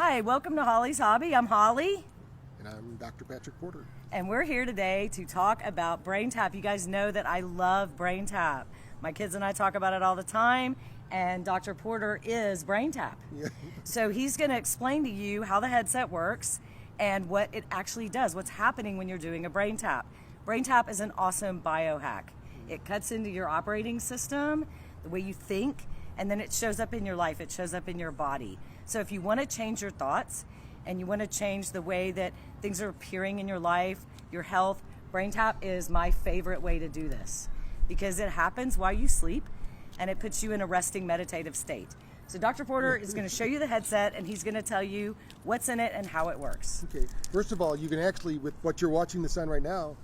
Hi, welcome to Holly's Hobby. I'm Holly. And I'm Dr. Patrick Porter. And we're here today to talk about BrainTap. You guys know that I love BrainTap. My kids and I talk about it all the time, and Dr. Porter is BrainTap. Yeah. So he's going to explain to you how the headset works and what it actually does, what's happening when you're doing a BrainTap. BrainTap is an awesome biohack. It cuts into your operating system, the way you think, and then it shows up in your life. It shows up in your body. So if you want to change your thoughts and you want to change the way that things are appearing in your life, your health, BrainTap is my favorite way to do this because it happens while you sleep and it puts you in a resting meditative state. So Dr. Porter is going to show you the headset and he's going to tell you what's in it and how it works. Okay. First of all, you can actually, with what you're watching this on right now,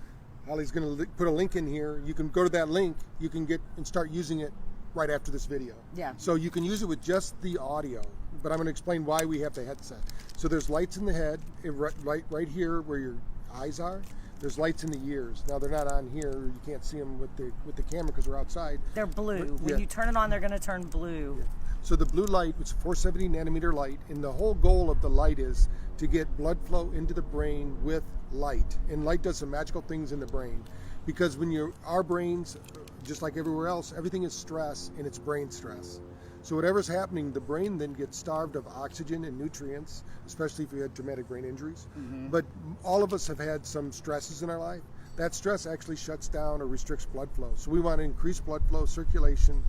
Holly's going to put a link in here. You can go to that link. You can get and start using it right after this video. Yeah. So you can use it with just the audio, but I'm going to explain why we have the headset. So there's lights in the head, right here where your eyes are. There's lights in the ears. Now they're not on here. You can't see them with the camera because we're outside. They're blue. But, when you turn it on, they're going to turn blue. Yeah. So the blue light, it's 470 nanometer light, and the whole goal of the light is to get blood flow into the brain with light. And light does some magical things in the brain, because when our brains, just like everywhere else, everything is stress, and it's brain stress. So whatever's happening, the brain then gets starved of oxygen and nutrients, especially if you had traumatic brain injuries. Mm-hmm. But all of us have had some stresses in our life. That stress actually shuts down or restricts blood flow. So we want to increase blood flow, circulation.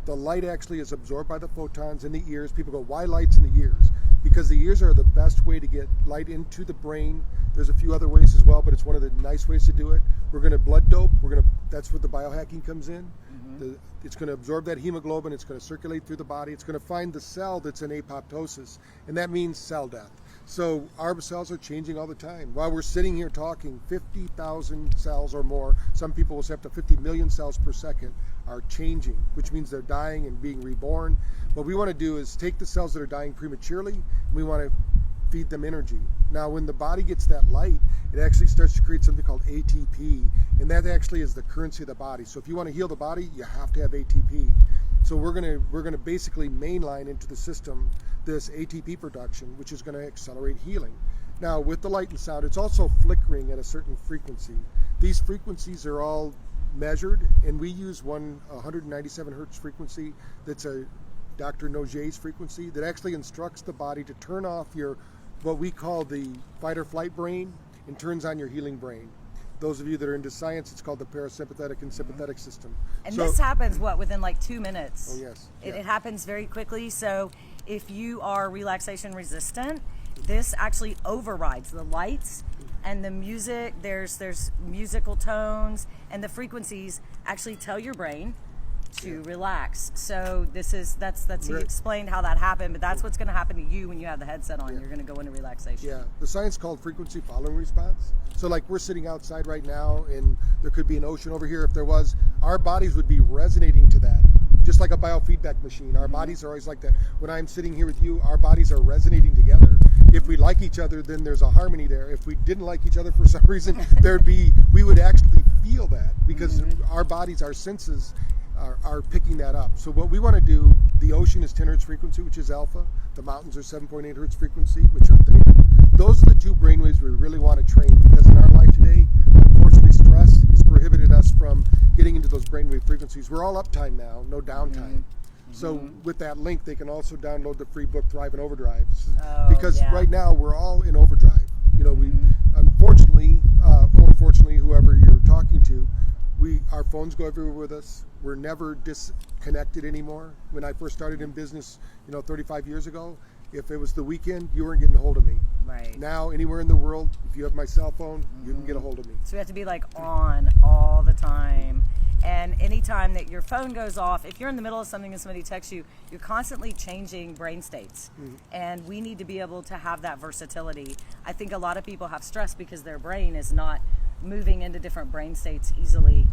The light actually is absorbed by the photons in the ears. People go, why lights in the ears? Because the ears are the best way to get light into the brain. There's a few other ways as well, but it's one of the nice ways to do it. We're going to blood dope. That's where the biohacking comes in. Mm-hmm. It's going to absorb that hemoglobin. It's going to circulate through the body. It's going to find the cell that's in apoptosis, and that means cell death. So our cells are changing all the time. While we're sitting here talking, 50,000 cells or more, some people will say up to 50 million cells per second are changing, which means they're dying and being reborn. What we want to do is take the cells that are dying prematurely, and we want to feed them energy. Now, when the body gets that light, it actually starts to create something called ATP, and that actually is the currency of the body. So if you want to heal the body, you have to have ATP. So we're gonna basically mainline into the system this ATP production, which is going to accelerate healing. Now, with the light and sound, it's also flickering at a certain frequency. These frequencies are all measured, and we use 197 hertz frequency that's a Dr. Noget's frequency that actually instructs the body to turn off what we call the fight or flight brain and turns on your healing brain. Those of you that are into science, it's called the parasympathetic and sympathetic system. And this happens, within like 2 minutes? Oh, yes. It happens very quickly. So if you are relaxation resistant, this actually overrides the lights and the music. There's musical tones, and the frequencies actually tell your brain to relax. So he explained how that happened, but that's what's going to happen to you when you have the headset on. You're going to go into relaxation. Yeah, the science called frequency following response. So like we're sitting outside right now, and there could be an ocean over here. If there was, our bodies would be resonating to that, just like a biofeedback machine. Our bodies are always like that. When I'm sitting here with you, our bodies are resonating together. If we like each other, then there's a harmony there. If we didn't like each other for some reason, we would actually feel that, because our bodies, our senses are picking that up. So what we want to do, the ocean is 10 hertz frequency, which is alpha. The mountains are 7.8 hertz frequency, which are theta. Those are the two brainwaves we really want to train, because in our life today, unfortunately, stress has prohibited us from getting into those brainwave frequencies. We're all uptime now, no downtime. So with that link, they can also download the free book, Thrive in Overdrive. Because right now, we're all in overdrive. We unfortunately, or fortunately, whoever you're talking to, our phones go everywhere with us. We're never disconnected anymore. When I first started in business, 35 years ago, if it was the weekend, you weren't getting a hold of me. Right. Now, anywhere in the world, if you have my cell phone, you can get a hold of me. So we have to be like on all the time. And anytime that your phone goes off, if you're in the middle of something and somebody texts you, you're constantly changing brain states. And we need to be able to have that versatility. I think a lot of people have stress because their brain is not moving into different brain states easily.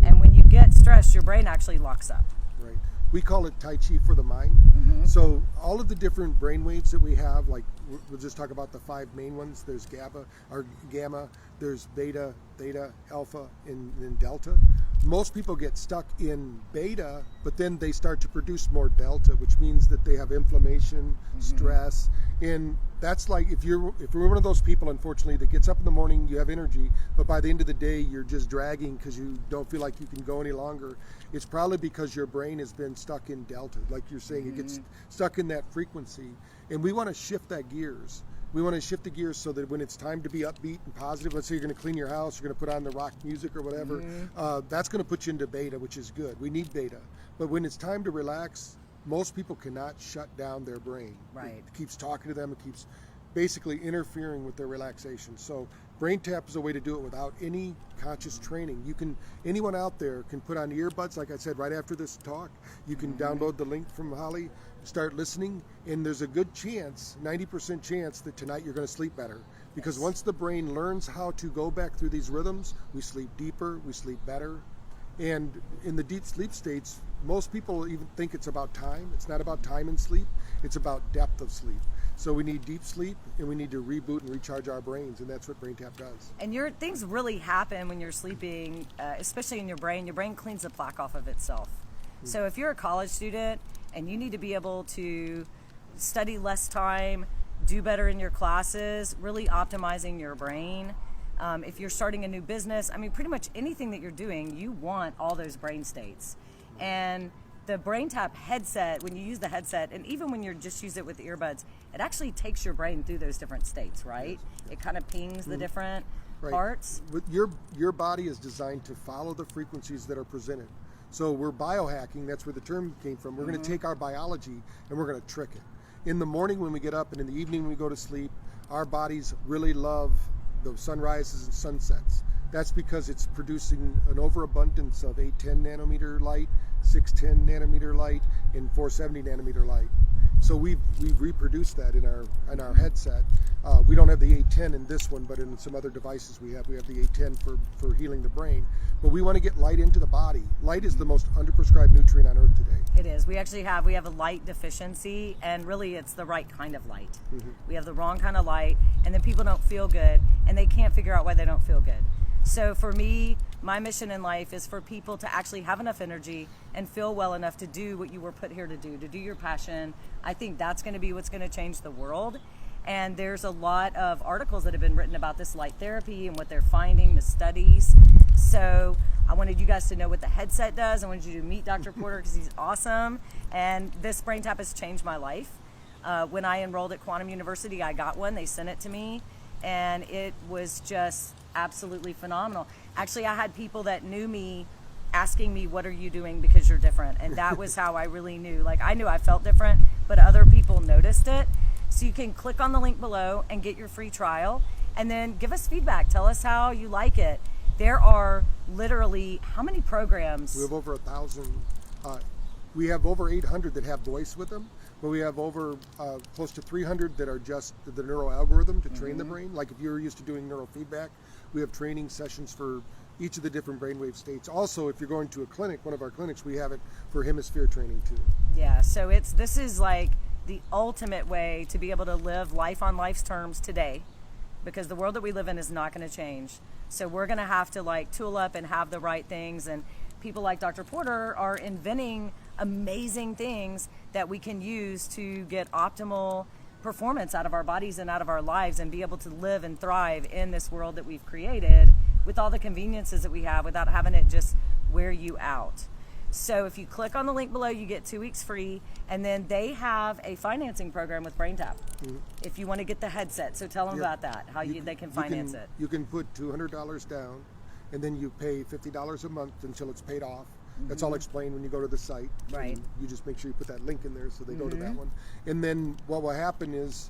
And when you get stressed, your brain actually locks up. Right. We call it Tai Chi for the mind. So all of the different brain waves that we have, like we'll just talk about the 5 main ones. There's gamma, there's beta, theta, alpha, and delta. Most people get stuck in beta, but then they start to produce more delta, which means that they have inflammation, stress, and that's like if you're one of those people, unfortunately, that gets up in the morning, you have energy, but by the end of the day, you're just dragging because you don't feel like you can go any longer. It's probably because your brain has been stuck in delta, like you're saying, it gets stuck in that frequency, and we want to shift that gears. We want to shift the gears so that when it's time to be upbeat and positive, let's say you're going to clean your house, you're going to put on the rock music or whatever, that's going to put you into beta, which is good. We need beta. But when it's time to relax, most people cannot shut down their brain. Right. It keeps talking to them. It keeps basically interfering with their relaxation. So BrainTap is a way to do it without any conscious training. Anyone out there can put on earbuds, like I said, right after this talk. You can download the link from Holly, start listening, and there's a good chance, 90% chance, that tonight you're going to sleep better. Because once the brain learns how to go back through these rhythms, we sleep deeper, we sleep better. And in the deep sleep states, most people even think it's about time. It's not about time in sleep, it's about depth of sleep. So we need deep sleep, and we need to reboot and recharge our brains, and that's what BrainTap does. And things really happen when you're sleeping, especially in your brain. Your brain cleans the plaque off of itself. So if you're a college student and you need to be able to study less time, do better in your classes, really optimizing your brain. If you're starting a new business, I mean, pretty much anything that you're doing, you want all those brain states. And the BrainTap headset, when you use the headset, and even when you just use it with the earbuds, it actually takes your brain through those different states, right? Yes. It kind of pings the different parts. But your body is designed to follow the frequencies that are presented. So we're biohacking, that's where the term came from. We're going to take our biology and we're going to trick it. In the morning when we get up and in the evening when we go to sleep, our bodies really love the sunrises and sunsets. That's because it's producing an overabundance of 810 nanometer light, 610 nanometer light, and 470 nanometer light. So we've reproduced that in our headset. We don't have the 810 in this one, but in some other devices we have the 810 for healing the brain. But we want to get light into the body. Light is the most underprescribed nutrient on earth today. It is. We have a light deficiency, and really it's the right kind of light. We have the wrong kind of light, and then people don't feel good, and they can't figure out why they don't feel good. So for me, my mission in life is for people to actually have enough energy and feel well enough to do what you were put here to do your passion. I think that's going to be what's going to change the world. And there's a lot of articles that have been written about this light therapy and what they're finding, the studies. So I wanted you guys to know what the headset does. I wanted you to meet Dr. Porter because he's awesome. And this BrainTap has changed my life. When I enrolled at Quantum University, I got one. They sent it to me, and it was just absolutely phenomenal. Actually, I had people that knew me asking me, what are you doing because you're different? And that was how I really knew. Like, I knew I felt different, but other people noticed it. So you can click on the link below and get your free trial, and then give us feedback. Tell us how you like it. There are literally, how many programs? We have over 1,000. We have over 800 that have voice with them, but we have over close to 300 that are just the neural algorithm to train the brain. Like if you're used to doing neurofeedback, we have training sessions for each of the different brainwave states. Also, if you're going to a clinic, one of our clinics, we have it for hemisphere training too. Yeah, so this is like the ultimate way to be able to live life on life's terms today, because the world that we live in is not going to change. So we're going to have to like tool up and have the right things, and people like Dr. Porter are inventing amazing things that we can use to get optimal performance out of our bodies and out of our lives, and be able to live and thrive in this world that we've created with all the conveniences that we have without having it just wear you out. So if you click on the link below, you get 2 weeks free, and then they have a financing program with BrainTap if you want to get the headset. So tell them about that, how they can finance it. You can put $200 down, and then you pay $50 a month until it's paid off. That's all explained when you go to the site. Right. And you just make sure you put that link in there so they go to that one. And then what will happen is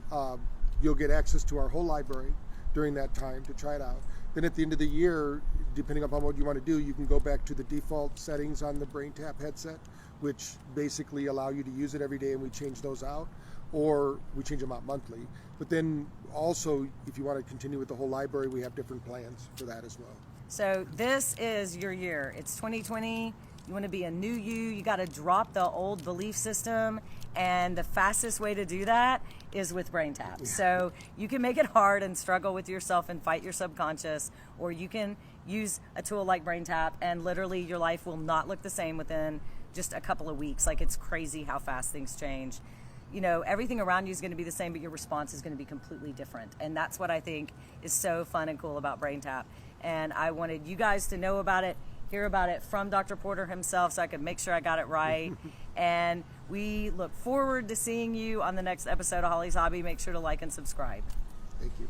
you'll get access to our whole library during that time to try it out. Then at the end of the year, depending upon what you want to do, you can go back to the default settings on the BrainTap headset, which basically allow you to use it every day, and we change those out, or we change them out monthly. But then also, if you want to continue with the whole library, we have different plans for that as well. So this is your year. It's 2020. You want to be a new you got to drop the old belief system, and the fastest way to do that is with BrainTap. So you can make it hard and struggle with yourself and fight your subconscious, or you can use a tool like BrainTap, and literally your life will not look the same within just a couple of weeks. Like, it's crazy how fast things change. You know, everything around you is going to be the same, but your response is going to be completely different. And that's what I think is so fun and cool about BrainTap. And I wanted you guys to know about it, hear about it from Dr. Porter himself, so I could make sure I got it right. And we look forward to seeing you on the next episode of Holly's Hobby. Make sure to like and subscribe. Thank you.